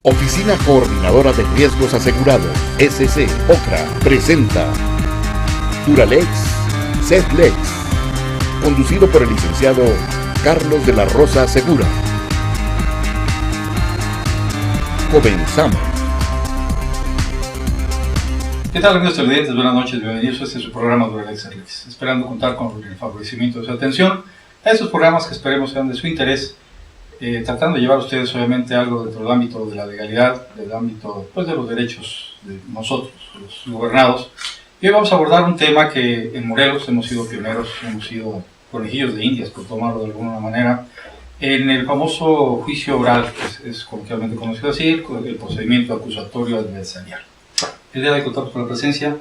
Oficina Coordinadora de Riesgos Asegurados, SC OCRA, presenta Duralex, Setlex, conducido por el licenciado Carlos de la Rosa Segura. Comenzamos. ¿Qué tal, amigos televidentes? Buenas noches, bienvenidos a este su programa Duralex Setlex, esperando contar con el favorecimiento de su atención a estos programas que esperemos sean de su interés, tratando de llevar a ustedes obviamente algo dentro del ámbito de la legalidad, del ámbito pues, de los derechos de nosotros, los gobernados. Y hoy vamos a abordar un tema que en Morelos hemos sido pioneros, hemos sido conejillos de indias, por tomarlo de alguna manera, en el famoso juicio oral, que es coloquialmente conocido así, el procedimiento acusatorio adversarial. El día de hoy contamos con la presencia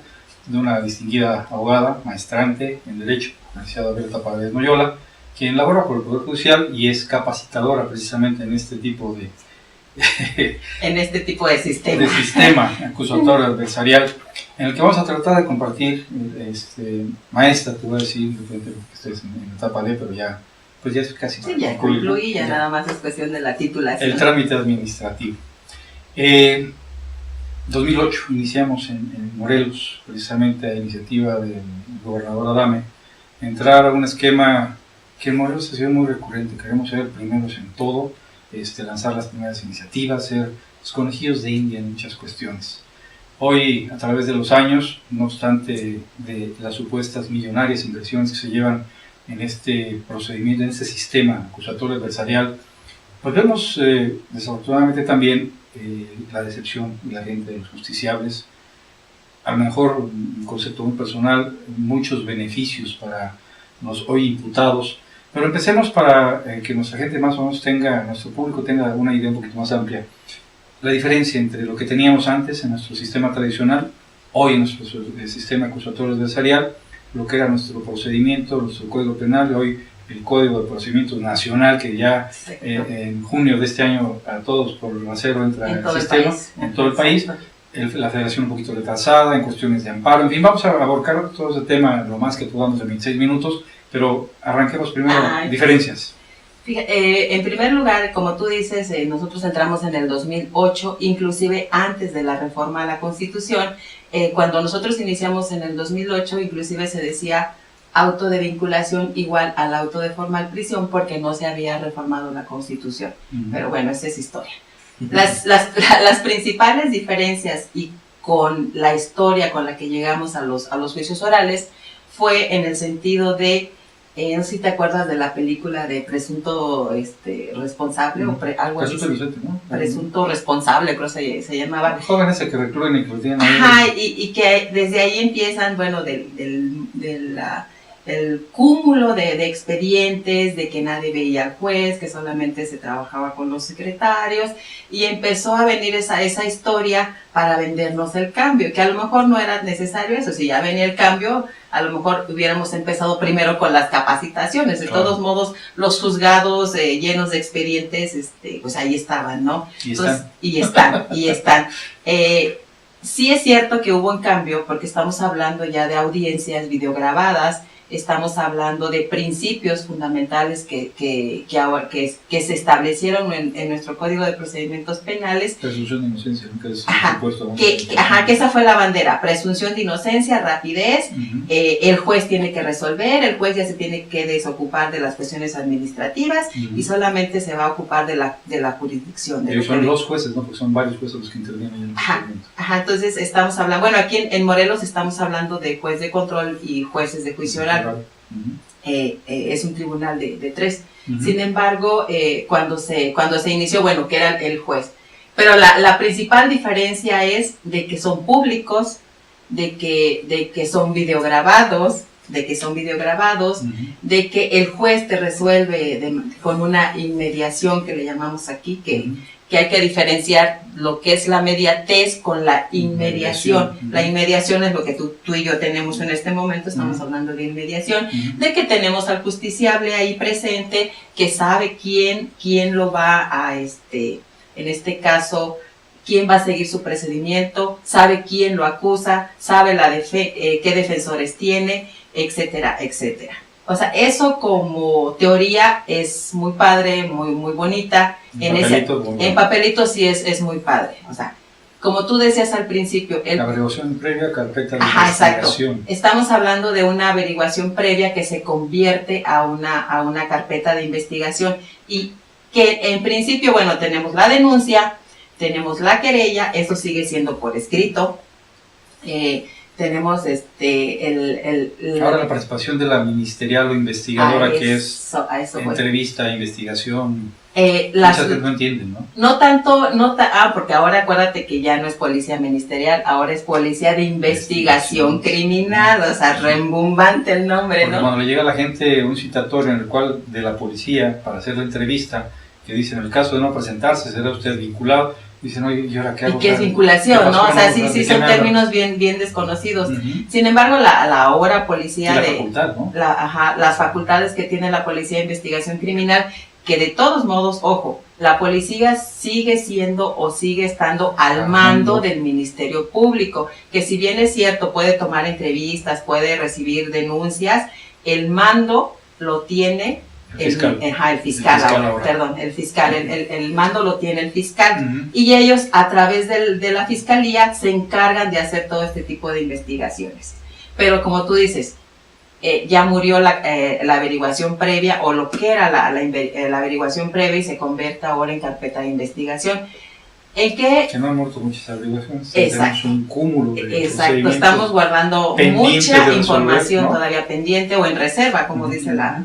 de una distinguida abogada, maestrante en Derecho, la licenciada Berta Paredes Noyola, quien labora por el Poder Judicial y es capacitadora precisamente en este tipo de sistema acusatorio adversarial, en el que vamos a tratar de compartir, maestra, te voy a decir, porque estés en etapa D, pero ya es casi... Sí, ya concluí, ya nada más es cuestión de la titulación. El trámite administrativo. 2008 iniciamos en Morelos, precisamente a iniciativa del gobernador Adame, entrar a un esquema que en Morelos ha sido muy recurrente. Queremos ser primeros en todo, lanzar las primeras iniciativas, ser los conejillos de India en muchas cuestiones. Hoy, a través de los años, no obstante de las supuestas millonarias inversiones que se llevan en este procedimiento, en este sistema acusatorio adversarial, pues vemos desafortunadamente también la decepción de la gente, de los justiciables, a lo mejor, un concepto muy personal, muchos beneficios para los hoy imputados. Pero empecemos para que nuestra gente más o menos nuestro público tenga una idea un poquito más amplia. La diferencia entre lo que teníamos antes en nuestro sistema tradicional, hoy en nuestro sistema acusatorio adversarial, lo que era nuestro procedimiento, nuestro código penal, hoy el Código de Procedimientos Nacional, que ya en junio de este año a todos por acero entra en el sistema, en todo el país, la federación un poquito retrasada en cuestiones de amparo, en fin, vamos a abarcar todo ese tema lo más que podamos en 26 minutos, pero arranquemos primero diferencias. Fíjate, en primer lugar, como tú dices, nosotros entramos en el 2008, inclusive antes de la reforma a la Constitución. Cuando nosotros iniciamos en el 2008, inclusive se decía auto de vinculación igual al auto de formal prisión porque no se había reformado la Constitución. Pero bueno, esa es historia. Las principales diferencias y con la historia con la que llegamos a los juicios orales fue en el sentido de, no sé si te acuerdas de la película de Presunto Responsable o algo así. Presunto Responsable, creo que se llamaba. Los jóvenes que recluyen y que lo tienen ahí. Ajá, y que desde ahí empiezan, bueno, el cúmulo de expedientes, de que nadie veía al juez, que solamente se trabajaba con los secretarios, y empezó a venir esa historia para vendernos el cambio, que a lo mejor no era necesario eso. Si ya venía el cambio, a lo mejor hubiéramos empezado primero con las capacitaciones. De todos modos, los juzgados llenos de expedientes, pues ahí estaban, ¿no? Y están. Sí es cierto que hubo un cambio, porque estamos hablando ya de audiencias videograbadas, estamos hablando de principios fundamentales que se establecieron en nuestro Código de Procedimientos Penales. Presunción de inocencia, que es supuesto. Que esa fue la bandera, presunción de inocencia, rapidez, el juez tiene que resolver, el juez ya se tiene que desocupar de las cuestiones administrativas y solamente se va a ocupar de la jurisdicción. Y son los jueces, ¿no? Porque son varios jueces los que intervienen en el procedimiento. Entonces estamos hablando, bueno, aquí en Morelos estamos hablando de juez de control y jueces de juicio oral. Es un tribunal de 3. Sin embargo, cuando se inició, bueno, que era el juez. Pero la principal diferencia es de que son públicos, de que son videograbados, de que el juez te resuelve con una inmediación que le llamamos aquí, que hay que diferenciar lo que es la mediatez con la inmediación. La inmediación es lo que tú y yo tenemos en este momento, estamos hablando de inmediación, de que tenemos al justiciable ahí presente, que sabe quién lo va a, en este caso, quién va a seguir su procedimiento, sabe quién lo acusa, sabe qué defensores tiene, etcétera, etcétera. O sea, eso como teoría es muy padre, muy bonita. En papelitos sí es muy padre. O sea, como tú decías al principio. La averiguación previa, carpeta de investigación. Exacto. Estamos hablando de una averiguación previa que se convierte a una carpeta de investigación. Y que en principio, bueno, tenemos la denuncia, tenemos la querella, eso sigue siendo por escrito. Tenemos ahora la participación de la ministerial o investigadora, que es entrevista, investigación. Muchas veces no entienden, ¿no? No tanto, porque ahora acuérdate que ya no es policía ministerial, ahora es policía de investigación criminal, o sea, rembumbante el nombre, porque ¿no? Cuando le llega a la gente un citatorio en el cual de la policía para hacer la entrevista, que dice en el caso de no presentarse será usted vinculado, dicen, oye, ¿y ahora qué hago? ¿Y qué es vinculación, no? O sea, sí son términos bien desconocidos. Sin embargo, la obra policía la facultad, ¿no? Las facultades que tiene la policía de investigación criminal, que de todos modos, ojo, la policía sigue siendo o sigue estando al mando del Ministerio Público, que si bien es cierto, puede tomar entrevistas, puede recibir denuncias, el mando lo tiene el mando lo tiene el fiscal, y ellos a través de la fiscalía se encargan de hacer todo este tipo de investigaciones. Pero como tú dices, ya murió la averiguación previa, o lo que era la averiguación previa, y se convierte ahora en carpeta de investigación. Que no han muerto muchas averiguaciones. Exacto. Tenemos un cúmulo de estamos guardando mucha información, ¿no? Todavía pendiente o en reserva, como dice la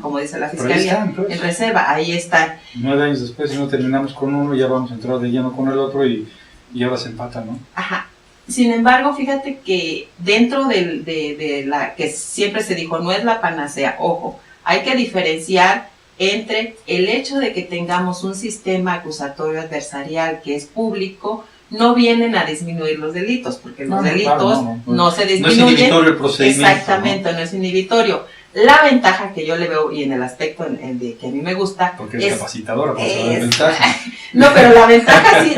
fiscalía. En reserva, ahí están. 9 años después, si no terminamos con uno, ya vamos a entrar de lleno con el otro y ahora se empata, ¿no? Ajá. Sin embargo, fíjate que dentro de la que siempre se dijo, no es la panacea, ojo, hay que diferenciar entre el hecho de que tengamos un sistema acusatorio adversarial que es público, no vienen a disminuir los delitos, porque los delitos no se disminuyen. No es inhibitorio el procedimiento. Exactamente, no es inhibitorio. La ventaja que yo le veo, y en el aspecto de que a mí me gusta, porque es capacitadora, por eso la ventaja. No, pero la ventaja sí,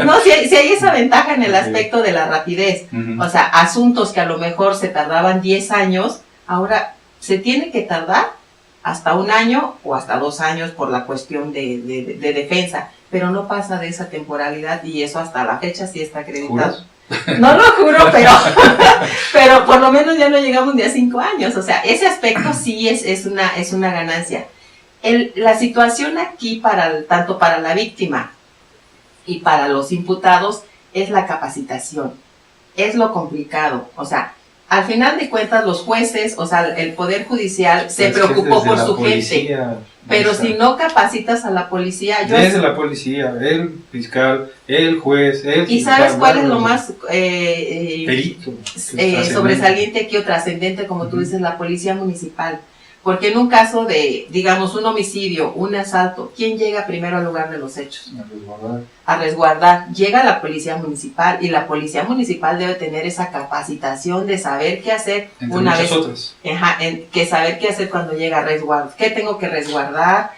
sí hay esa ventaja en el aspecto de la rapidez. O sea, asuntos que a lo mejor se tardaban 10 años, ahora se tiene que tardar hasta 1 año o hasta 2 años por la cuestión de defensa, pero no pasa de esa temporalidad, y eso hasta la fecha sí está acreditado. ¿Juras? No lo juro, pero por lo menos ya no llegamos ni a 5 años, o sea, ese aspecto sí es una ganancia. La situación aquí, tanto para la víctima y para los imputados, es la capacitación, es lo complicado, o sea, al final de cuentas los jueces, o sea, el Poder Judicial se preocupó por su gente, pero si no capacitas a la policía... Desde la policía, el fiscal, el juez, el... ¿Y sabes cuál es lo más sobresaliente aquí o trascendente, como tú dices, la policía municipal? Porque en un caso de, digamos, un homicidio, un asalto, ¿quién llega primero al lugar de los hechos? A resguardar. Llega la policía municipal, y la policía municipal debe tener esa capacitación de saber qué hacer una vez. Otras. Que saber qué hacer cuando llega a resguardar. ¿Qué tengo que resguardar?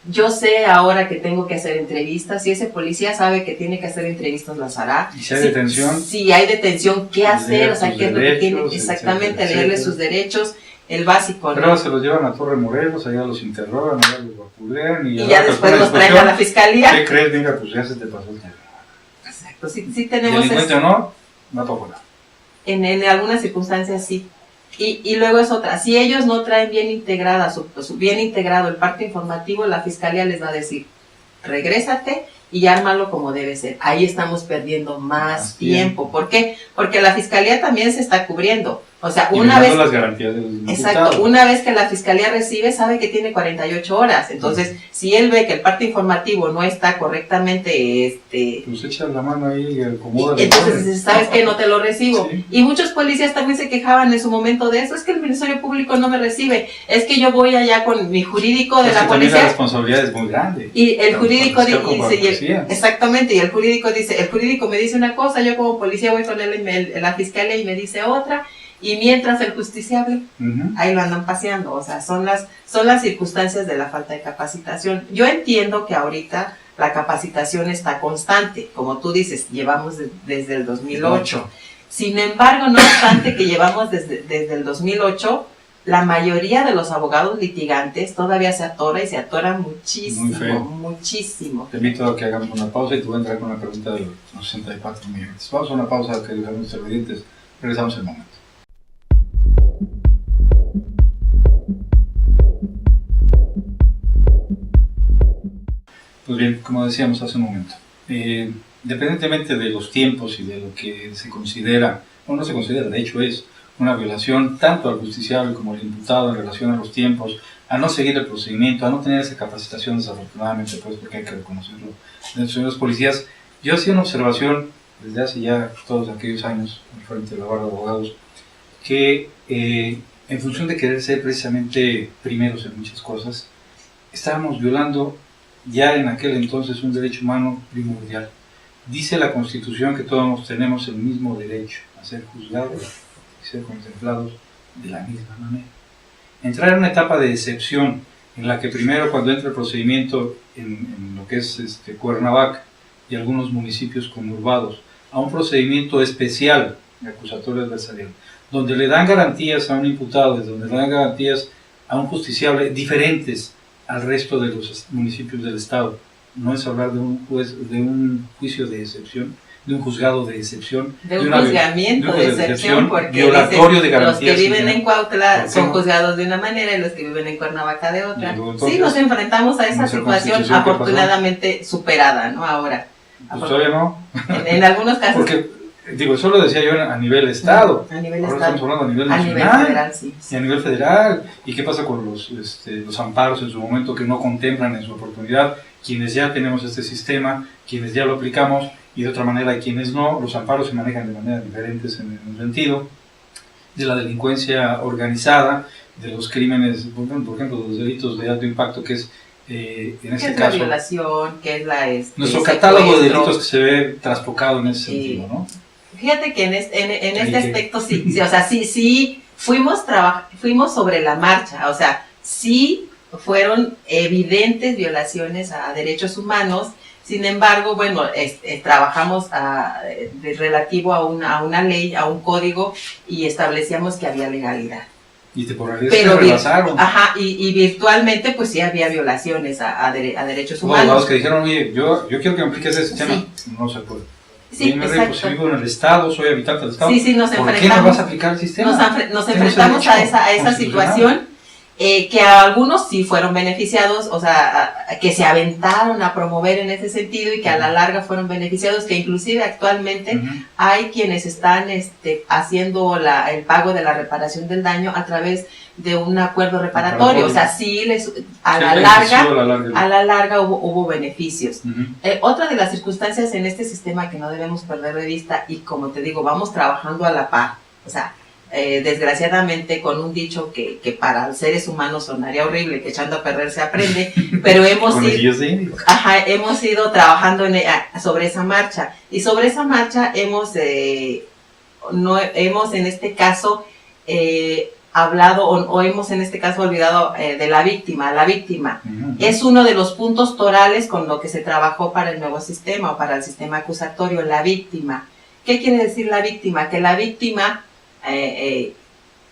Yo sé ahora que tengo que hacer entrevistas. Si ese policía sabe que tiene que hacer entrevistas, las hará. ¿Y si hay detención? Si hay detención, ¿qué hacer? O sea, ¿qué es lo que tiene? Exactamente, leerle sus derechos. El básico, pero se los llevan a Torre Morelos, allá los interrogan, allá los vapulean y ya después los traen a la fiscalía. ¿Qué crees? Venga, pues ya se te pasó el tiempo. Exacto, sí tenemos ¿Delincuente o no? No tocó nada. En algunas circunstancias sí. Y luego es otra, si ellos no traen bien integrado el parte informativo, la fiscalía les va a decir, regrésate y ármalo como debe ser. Ahí estamos perdiendo más tiempo. ¿Por qué? Porque la fiscalía también se está cubriendo. O sea, una vez... las garantías de los imputados. Exacto, una vez que la fiscalía recibe, sabe que tiene 48 horas. Entonces, si él ve que el parte informativo no está correctamente... Pues echa la mano ahí y acomoda. Entonces dices, ¿sabes qué? No te lo recibo. Sí. Y muchos policías también se quejaban en su momento de eso. Es que el Ministerio Público no me recibe. Es que yo voy allá con mi jurídico de la policía. La responsabilidad es muy grande. Y el jurídico dice... Exactamente, y el jurídico me dice una cosa, yo como policía voy con él en la fiscalía y me dice otra. Y mientras el justiciable, ahí lo andan paseando. O sea, son las circunstancias de la falta de capacitación. Yo entiendo que ahorita la capacitación está constante. Como tú dices, llevamos desde el 2008. Sin embargo, no obstante que llevamos desde el 2008, la mayoría de los abogados litigantes todavía se atora y se atora muchísimo, Muy feo. muchísimo. Te invito a que hagamos una pausa y te voy a entrar con una pregunta de los 64 millones. Vamos a una pausa, queridos amigos televidentes. Regresamos en un momento. Pues bien, como decíamos hace un momento, independientemente de los tiempos y de lo que se considera, o no se considera, de hecho es una violación tanto al justiciable como al imputado en relación a los tiempos, a no seguir el procedimiento, a no tener esa capacitación desafortunadamente, pues porque hay que reconocerlo, de los señores policías. Yo hacía una observación desde hace ya todos aquellos años, al frente de la barra de abogados, que en función de querer ser precisamente primeros en muchas cosas, estábamos violando ya en aquel entonces un derecho humano primordial. Dice la Constitución que todos tenemos el mismo derecho a ser juzgados y ser contemplados de la misma manera. Entrar en una etapa de excepción en la que primero cuando entra el procedimiento en lo que es Cuernavaca y algunos municipios conurbados, a un procedimiento especial de acusatorio adversarial, donde le dan garantías a un imputado, donde le dan garantías a un justiciable diferentes al resto de los municipios del Estado. No es hablar de un juicio de excepción, de un juzgado de excepción, de un juzgamiento de excepción, porque violatorio de garantías. Los que viven en Cuautla son juzgados de una manera y los que viven en Cuernavaca de otra. Sí, nos enfrentamos a esa situación afortunadamente superada, ¿no? Ahora. Pues todavía no. En algunos casos. Porque, digo, eso lo decía yo a nivel Estado. A nivel Ahora Estado. estamos hablando a nivel nacional. A nivel federal, sí. Y a nivel federal. ¿Y qué pasa con los amparos en su momento que no contemplan en su oportunidad? Quienes ya tenemos este sistema, quienes ya lo aplicamos, y de otra manera hay quienes no. Los amparos se manejan de maneras diferentes en el sentido de la delincuencia organizada, de los crímenes, por ejemplo, los delitos de alto impacto, que es en este caso, la violación, que es la nuestro catálogo de delitos que se ve traspocado en ese sentido, ¿no? Fíjate que en este aspecto sí, o sea, sí fuimos sobre la marcha, o sea, sí fueron evidentes violaciones a derechos humanos. Sin embargo, bueno, trabajamos relativo a una ley, a un código, y establecíamos que había legalidad. Y temporalidades se rebasaron. Ajá, y virtualmente pues sí había violaciones a derechos humanos. Abogados que dijeron, oye, yo quiero que me apliques ese sistema. Sí. No se puede. Sí, exacto. Pues vivo en el Estado, soy habitante del Estado. Sí, nos ¿Por qué no vas a aplicar el sistema? Nos enfrentamos a esa situación. Que a algunos sí fueron beneficiados, o sea, que se aventaron a promover en ese sentido y que a la larga fueron beneficiados, que inclusive actualmente hay quienes están haciendo el pago de la reparación del daño a través de un acuerdo reparatorio, o sea, sí a la larga hubo beneficios. Otra de las circunstancias en este sistema que no debemos perder de vista, y como te digo, vamos trabajando a la par, o sea, desgraciadamente con un dicho que para los seres humanos sonaría horrible, que echando a perder se aprende, pero hemos ido trabajando sobre esa marcha, y sobre esa marcha hemos en este caso hablado o hemos en este caso olvidado de la víctima. La víctima es uno de los puntos torales con lo que se trabajó para el nuevo sistema o para el sistema acusatorio. La víctima, ¿qué quiere decir la víctima? Que la víctima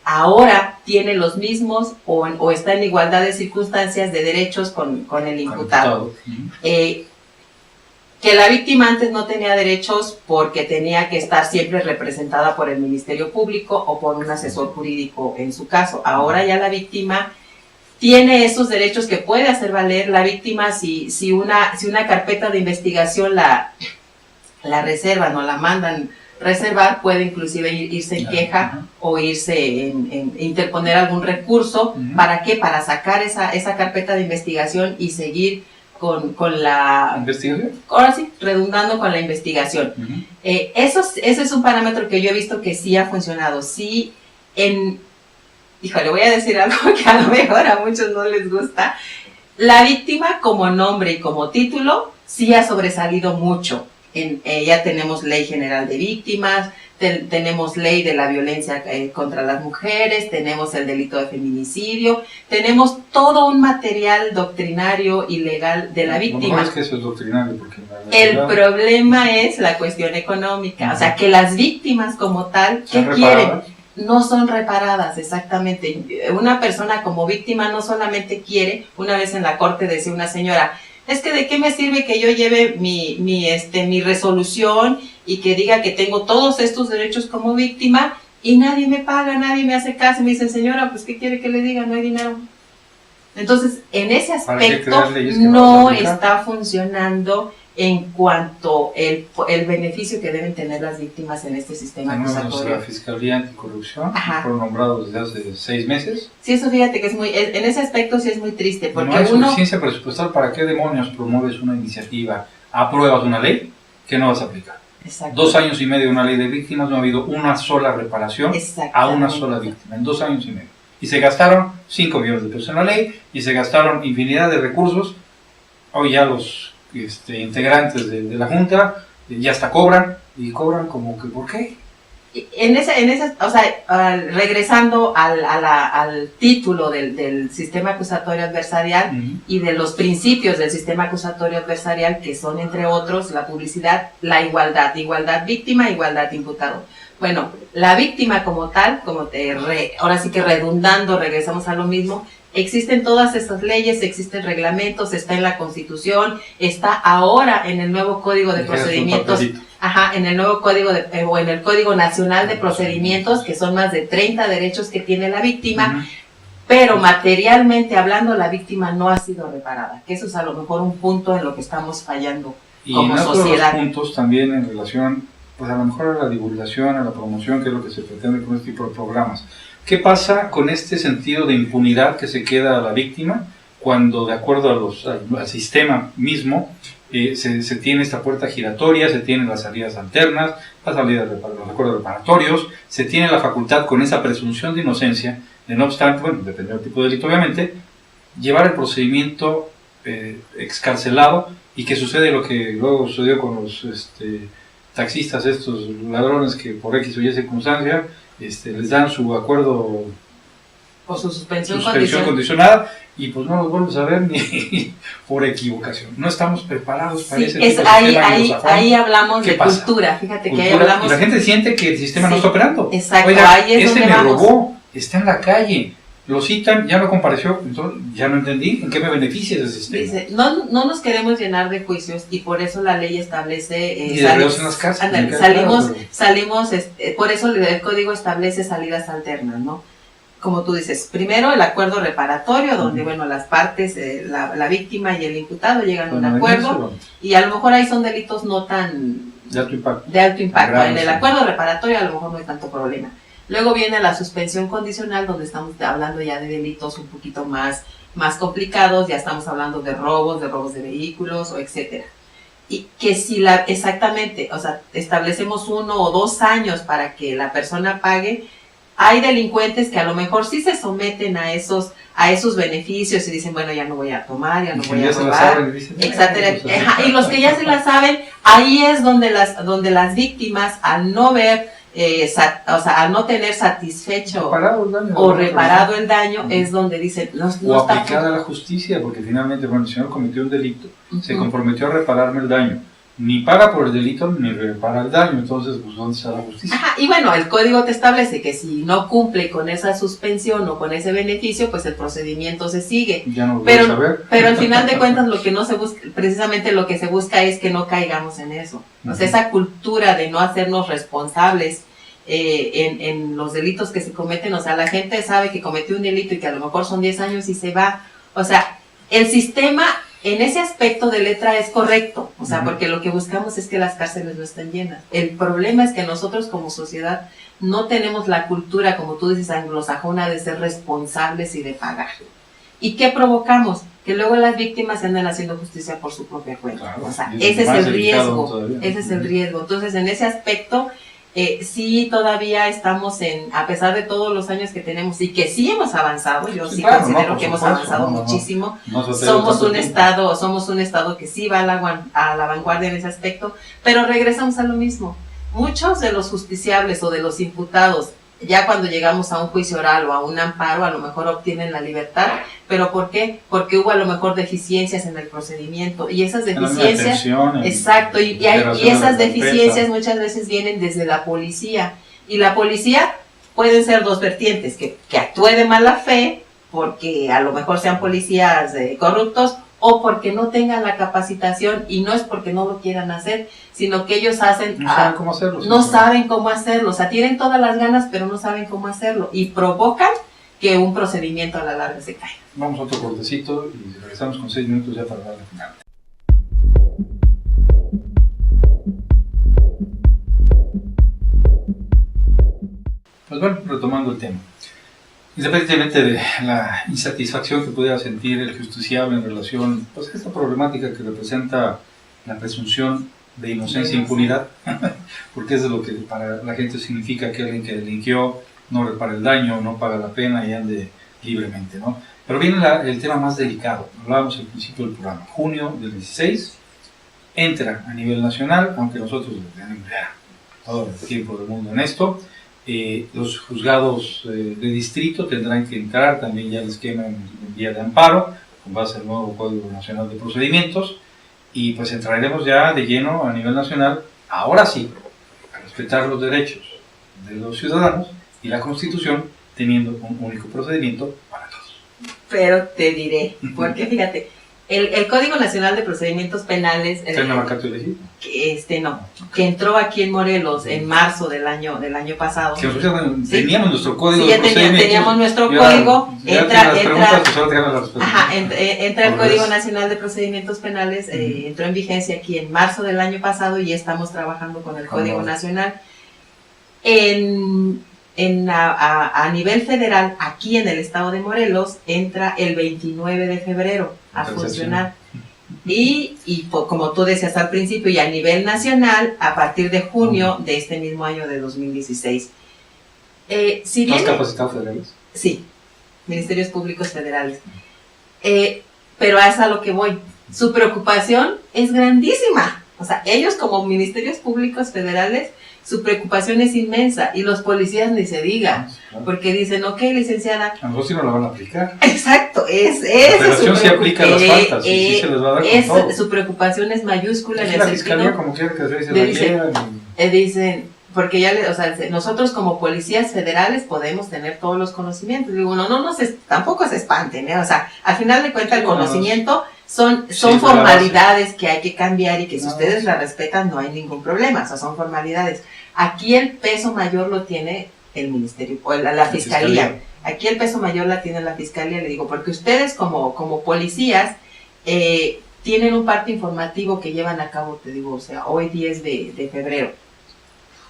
ahora tiene los mismos o está en igualdad de circunstancias de derechos con el imputado. Que la víctima antes no tenía derechos porque tenía que estar siempre representada por el Ministerio Público o por un asesor jurídico en su caso. Ahora ya la víctima tiene esos derechos que puede hacer valer. La víctima, si una carpeta de investigación la reservan o la mandan reservar, puede inclusive irse en queja o irse interponer algún recurso. ¿Para qué? Para sacar esa carpeta de investigación y seguir con la investigación. Ahora sí, redundando con la investigación. Ese es un parámetro que yo he visto que sí ha funcionado. Sí, híjole, voy a decir algo que a lo mejor a muchos no les gusta. La víctima como nombre y como título sí ha sobresalido mucho. Ya tenemos Ley General de Víctimas, tenemos Ley de la Violencia contra las Mujeres, tenemos el delito de feminicidio, tenemos todo un material doctrinario y legal de la víctima. No es que eso es doctrinario, porque el problema es la cuestión económica, o sea, que las víctimas como tal, ¿qué quieren? no son reparadas, exactamente. Una persona como víctima no solamente quiere, una vez en la corte decía una señora, es que de qué me sirve que yo lleve mi resolución y que diga que tengo todos estos derechos como víctima y nadie me paga, nadie me hace caso. Y me dice, señora, pues ¿qué quiere que le diga? No hay dinero. Entonces, en ese aspecto no está funcionando en cuanto el beneficio que deben tener las víctimas en este sistema acusatorio. La Fiscalía Anticorrupción fue nombrado desde hace 6 meses. Sí, eso fíjate que es muy, en ese aspecto sí es muy triste. Porque no hay suficiencia presupuestal. ¿Para qué demonios promueves una iniciativa, apruebas una ley que no vas a aplicar? Exacto. 2 años y medio de una ley de víctimas, no ha habido una sola reparación a una sola víctima, en 2 años y medio. Y se gastaron 5 millones de pesos en la ley, y se gastaron infinidad de recursos. Hoy ya los integrantes de la Junta ya hasta cobran, y cobran como que ¿por qué? O sea, regresando al título del sistema acusatorio adversarial y de los principios del sistema acusatorio adversarial, que son entre otros la publicidad, la igualdad víctima, igualdad imputado. Bueno, la víctima como tal, ahora sí que redundando, regresamos a lo mismo. Existen todas esas leyes, existen reglamentos, está en la Constitución, está ahora en el nuevo Código de Procedimientos, en el nuevo Código o en el Código Nacional de Procedimientos, que son más de 30 derechos que tiene la víctima, pero materialmente hablando la víctima no ha sido reparada, que eso es a lo mejor un punto en lo que estamos fallando como sociedad. Y puntos también en relación, pues a lo mejor a la divulgación, a la promoción, que es lo que se pretende con este tipo de programas. ¿Qué pasa con este sentido de impunidad que se queda a la víctima cuando, de acuerdo al sistema mismo, se tiene esta puerta giratoria, se tienen las salidas alternas, las salidas de los acuerdos reparatorios, se tiene la facultad con esa presunción de inocencia, de no obstante, bueno, dependiendo del tipo de delito obviamente, llevar el procedimiento excarcelado, y que sucede lo que luego sucedió con los taxistas, estos ladrones que por X o Y circunstancia les dan su acuerdo o su suspensión condicionada, y pues no los vuelves a ver ni por equivocación. No estamos preparados para ese tipo de ahí hablamos de cultura. Fíjate que ahí hablamos. Y la gente siente que el sistema no está operando. Exacto. Oiga, ahí es donde vamos. Robó, está en la calle, lo citan, ya no compareció, entonces ya no entendí en qué me beneficia ese sistema. Dice, no nos queremos llenar de juicios, y por eso la ley establece y de reos en las casas. Salimos, por eso el código establece salidas alternas, ¿no? Como tú dices, primero el acuerdo reparatorio, donde bueno, las partes, la víctima y el imputado llegan a un acuerdo, y a lo mejor ahí son delitos no tan de alto impacto. Graves, en el acuerdo reparatorio a lo mejor no hay tanto problema. Luego viene la suspensión condicional, donde estamos hablando ya de delitos un poquito más complicados, ya estamos hablando de robos de vehículos, o etcétera. Y que si exactamente, o sea, establecemos 1 o 2 años para que la persona pague, hay delincuentes que a lo mejor sí se someten a esos beneficios y dicen, bueno, ya no voy a tomar, ya no voy a robar, etcétera. Y los que ya se la saben, ahí es donde las víctimas, al no ver, al no tener satisfecho o reparado el daño, es donde dicen, no o aplicada la justicia, porque finalmente, bueno, el señor cometió un delito, se comprometió a repararme el daño. Ni paga por el delito, ni repara el daño, entonces, pues, ¿dónde está la justicia? Y bueno, el código te establece que si no cumple con esa suspensión o con ese beneficio, pues el procedimiento se sigue. Ya no lo voy a saber. Pero al final de cuentas, lo que no se busca, precisamente lo que se busca es que no caigamos en eso. O sea, esa cultura de no hacernos responsables en los delitos que se cometen. O sea, la gente sabe que cometió un delito y que a lo mejor son 10 años y se va. O sea, el sistema en ese aspecto de letra es correcto, o sea, porque lo que buscamos es que las cárceles no estén llenas. El problema es que nosotros como sociedad no tenemos la cultura, como tú dices, anglosajona, de ser responsables y de pagar. ¿Y qué provocamos? Que luego las víctimas andan haciendo justicia por su propia cuenta. Claro, o sea, ese es el riesgo, Entonces, en ese aspecto, sí todavía estamos a pesar de todos los años que tenemos y que sí hemos avanzado, yo sí considero que hemos avanzado muchísimo. Somos un estado que sí va a la vanguardia en ese aspecto, pero regresamos a lo mismo. Muchos de los justiciables o de los imputados, ya cuando llegamos a un juicio oral o a un amparo, a lo mejor obtienen la libertad. ¿Pero por qué? Porque hubo a lo mejor deficiencias en el procedimiento, y esas deficiencias, exacto, y esas deficiencias muchas veces vienen desde la policía, y la policía pueden ser dos vertientes, que actúe de mala fe, porque a lo mejor sean policías corruptos, o porque no tengan la capacitación, y no es porque no lo quieran hacer, sino que ellos hacen... No saben cómo hacerlo. No saben cómo hacerlo, o sea, tienen todas las ganas, pero no saben cómo hacerlo, y provocan que un procedimiento a la larga se caiga. Vamos a otro cortecito y regresamos con 6 minutos ya para darle final. Pues bueno, retomando el tema. Independientemente de la insatisfacción que pudiera sentir el justiciable en relación pues, a esta problemática que representa la presunción de inocencia e impunidad, porque es de lo que para la gente significa que alguien que delinquió no repara el daño, no paga la pena y ande libremente, ¿no? Pero viene el tema más delicado. Hablábamos al principio del programa. Junio del 16 entra a nivel nacional, aunque nosotros tenemos ya todo el tiempo del mundo en esto. Los juzgados de distrito tendrán que entrar también ya el esquema en vía de amparo, con base al nuevo Código Nacional de Procedimientos, y pues entraremos ya de lleno a nivel nacional, ahora sí, a respetar los derechos de los ciudadanos y la Constitución, teniendo un único procedimiento para todos. Pero te diré, porque fíjate, el Código Nacional de Procedimientos Penales... ¿Está en la vacatio elegida? Que entró aquí en Morelos en marzo del año pasado. Si nosotros teníamos nuestro código de procedimientos. Teníamos nuestro código. Entra el Código Nacional de Procedimientos Penales, entró en vigencia aquí en marzo del año pasado y estamos trabajando con el Código Nacional. A nivel federal, aquí en el estado de Morelos, entra el 29 de febrero a funcionar. Y como tú decías al principio, y a nivel nacional, a partir de junio de este mismo año de 2016. ¿Más capacitados federales? Sí, ministerios públicos federales. Pero es a lo que voy. Su preocupación es grandísima. O sea, ellos como ministerios públicos federales, su preocupación es inmensa, y los policías ni se diga, porque dicen, ok, licenciada. A nosotros sí nos la van a aplicar. Exacto, esa es su preocupación. Sí aplica las faltas, y sí se les va a dar con todo. Su preocupación es mayúscula en el la sentido. fiscalía como quiera que se dicen, porque ya, nosotros como policías federales podemos tener todos los conocimientos. Digo, tampoco se espanten, o sea, al final de cuentas el conocimiento son formalidades que hay que cambiar, y que si ustedes la respetan no hay ningún problema, o sea, son formalidades. Aquí el peso mayor lo tiene el ministerio, o la fiscalía. Aquí el peso mayor la tiene la fiscalía, le digo, porque ustedes como policías tienen un parte informativo que llevan a cabo, te digo, o sea, hoy 10 de febrero.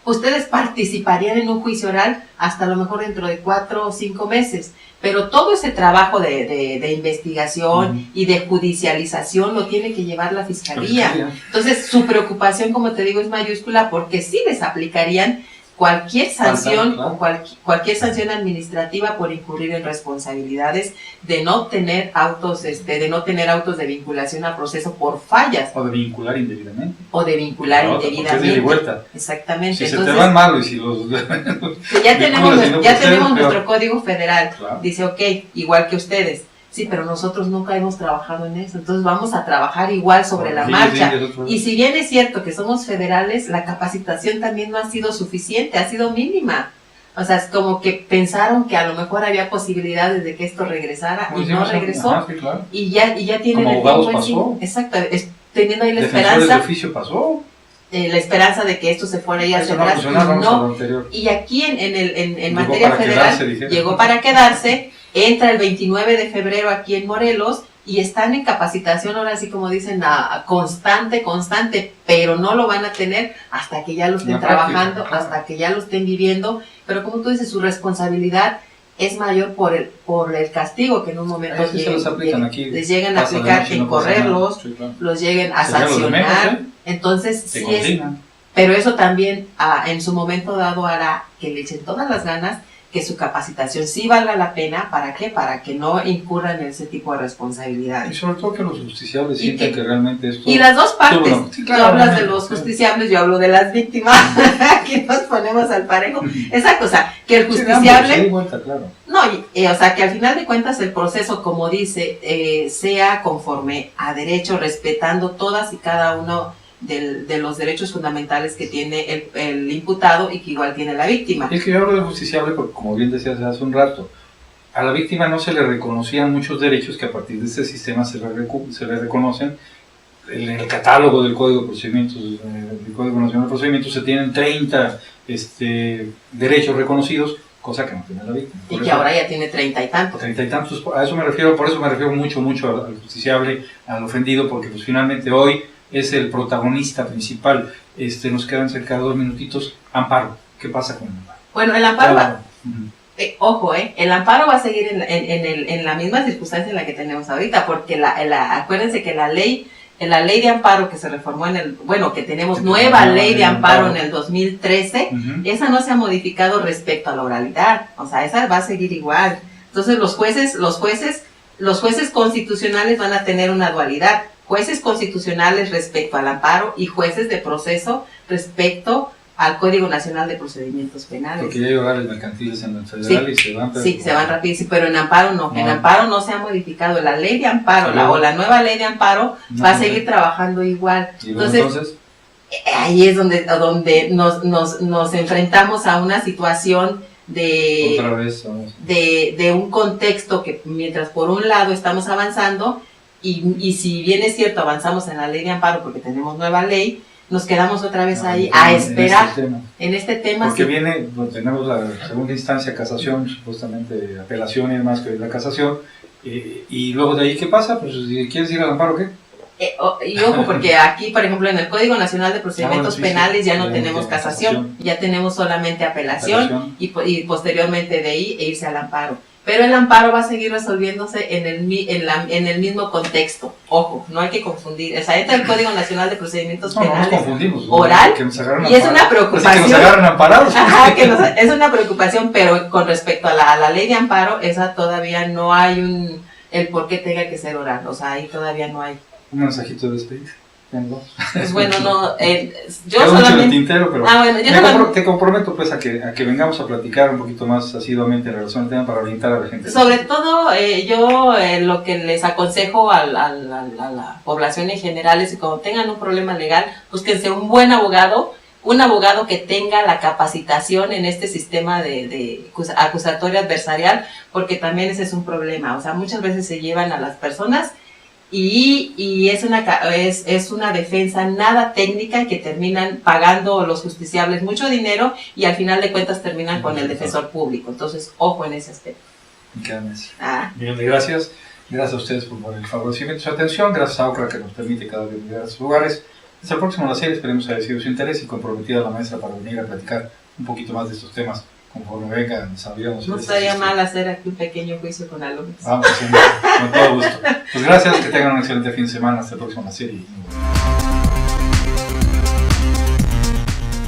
Ustedes participarían en un juicio oral hasta a lo mejor dentro de 4 o 5 meses, pero todo ese trabajo de investigación y de judicialización lo tiene que llevar la fiscalía. Entonces, su preocupación, como te digo, es mayúscula, porque sí les aplicarían cualquier sanción o cualquier sanción administrativa por incurrir en responsabilidades de no tener autos de vinculación a proceso por fallas. O de vincular indebidamente. Indebidamente. Es de vuelta. Exactamente. Si entonces, se te van mal y si los... ya tenemos nuestro código federal. Claro. Dice, ok, igual que ustedes. Sí, pero nosotros nunca hemos trabajado en eso, entonces vamos a trabajar igual sobre la marcha. Y si bien es cierto que somos federales, la capacitación también no ha sido suficiente, ha sido mínima. O sea, es como que pensaron que a lo mejor había posibilidades de que esto regresara, y no regresó. Ajá, sí, claro. Y ya tienen el tiempo encima. Exacto, teniendo ahí la esperanza. De oficio pasó. La esperanza de que esto se fuera ya hacia atrás. Y aquí en materia federal llegó para quedarse. Entra el 29 de febrero aquí en Morelos, y están en capacitación, ahora sí como dicen, constante, pero no lo van a tener hasta que ya lo estén trabajando, hasta que ya lo estén viviendo. Pero como tú dices, su responsabilidad es mayor por el castigo que en un momento les lleguen a aplicar, en correrlos, los lleguen a sancionar. Entonces, sí es, pero eso también en su momento dado hará que le echen todas las ganas, que su capacitación sí valga la pena. ¿Para qué? Para que no incurran en ese tipo de responsabilidades. Y sobre todo que los justiciables sientan que realmente esto... Y las dos partes. Tú hablas de los justiciables, yo hablo de las víctimas. Aquí nos ponemos al parejo. Exacto, o sea, que el justiciable... No, o sea, que al final de cuentas el proceso, como dice, sea conforme a derecho, respetando todas y cada uno de los derechos fundamentales que tiene el imputado y que igual tiene la víctima. Es que yo hablo de justiciable porque, como bien decías hace un rato, a la víctima no se le reconocían muchos derechos que a partir de este sistema se le reconocen. En el catálogo del Código de Procedimientos, del Código Nacional de Procedimientos, se tienen 30 derechos reconocidos, cosa que no tiene la víctima. Y que ahora ya tiene 30 y tantos. 30 y tantos, a eso me refiero, por eso me refiero mucho al justiciable, al ofendido, porque pues finalmente hoy es el protagonista principal. Nos quedan cerca de 2 minutitos. Amparo, ¿qué pasa con el amparo? Bueno, el amparo va, ojo, el amparo va a seguir en la misma circunstancia en la que tenemos ahorita, porque acuérdense que la ley de amparo que se reformó que tenemos nueva ley de amparo en el 2013, esa no se ha modificado respecto a la oralidad, o sea, esa va a seguir igual. Entonces los jueces constitucionales van a tener una dualidad, jueces constitucionales respecto al amparo y jueces de proceso respecto al Código Nacional de Procedimientos Penales. Porque ya hay horarios mercantiles en el federal y se van. Sí, se van rapidísimo, pero en amparo no. En amparo no se ha modificado. La ley de amparo, o la nueva ley de amparo va a seguir trabajando igual. Entonces, ahí es donde nos enfrentamos a una situación de un contexto que mientras por un lado estamos avanzando y si bien es cierto avanzamos en la ley de amparo porque tenemos nueva ley, nos quedamos otra vez ahí a esperar en este tema. Porque tenemos la segunda instancia, casación, supuestamente apelación y demás, que es la casación, y luego de ahí, ¿qué pasa? Pues si quieres ir al amparo, ¿qué? Y ojo, porque aquí, por ejemplo, en el Código Nacional de Procedimientos Penales ya no tenemos casación, ya tenemos solamente apelación. Y posteriormente de ahí irse al amparo. Pero el amparo va a seguir resolviéndose en el mismo contexto. Ojo, no hay que confundir. O sea, entra el Código Nacional de Procedimientos Penales nos confundimos, oral, y es una preocupación. Así que nos agarran amparados. Ajá, es una preocupación, pero con respecto a la ley de amparo, esa todavía no hay el por qué tenga que ser oral. O sea, ahí todavía no hay. Un mensajito de despedida. Pues bueno, no, yo solamente... solamente... El tintero, pero te comprometo pues a que vengamos a platicar un poquito más asiduamente en relación al tema para orientar a la gente. Sobre todo, yo lo que les aconsejo a la población en general es que cuando tengan un problema legal, búsquense un buen abogado, un abogado que tenga la capacitación en este sistema de acusatorio adversarial, porque también ese es un problema. O sea, muchas veces se llevan a las personas y es una defensa nada técnica que terminan pagando los justiciables mucho dinero y al final de cuentas terminan con el defensor público. Entonces, ojo en ese aspecto. Bien, gracias. Gracias a ustedes por el favorecimiento de su atención. Gracias a OCRA que nos permite cada vez llegar a sus lugares. Hasta el próximo a la serie. Esperemos haya sido su interés y comprometida la maestra para venir a platicar un poquito más de estos temas conforme vengan desarrollando. No estaría mal hacer aquí un pequeño juicio con alumnos. Vamos haciendo con todo gusto. Pues gracias, que tengan un excelente fin de semana. Hasta el próximo a la serie.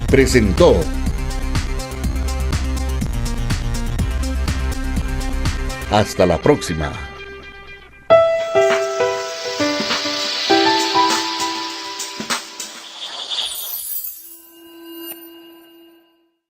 Presentó Hasta la próxima.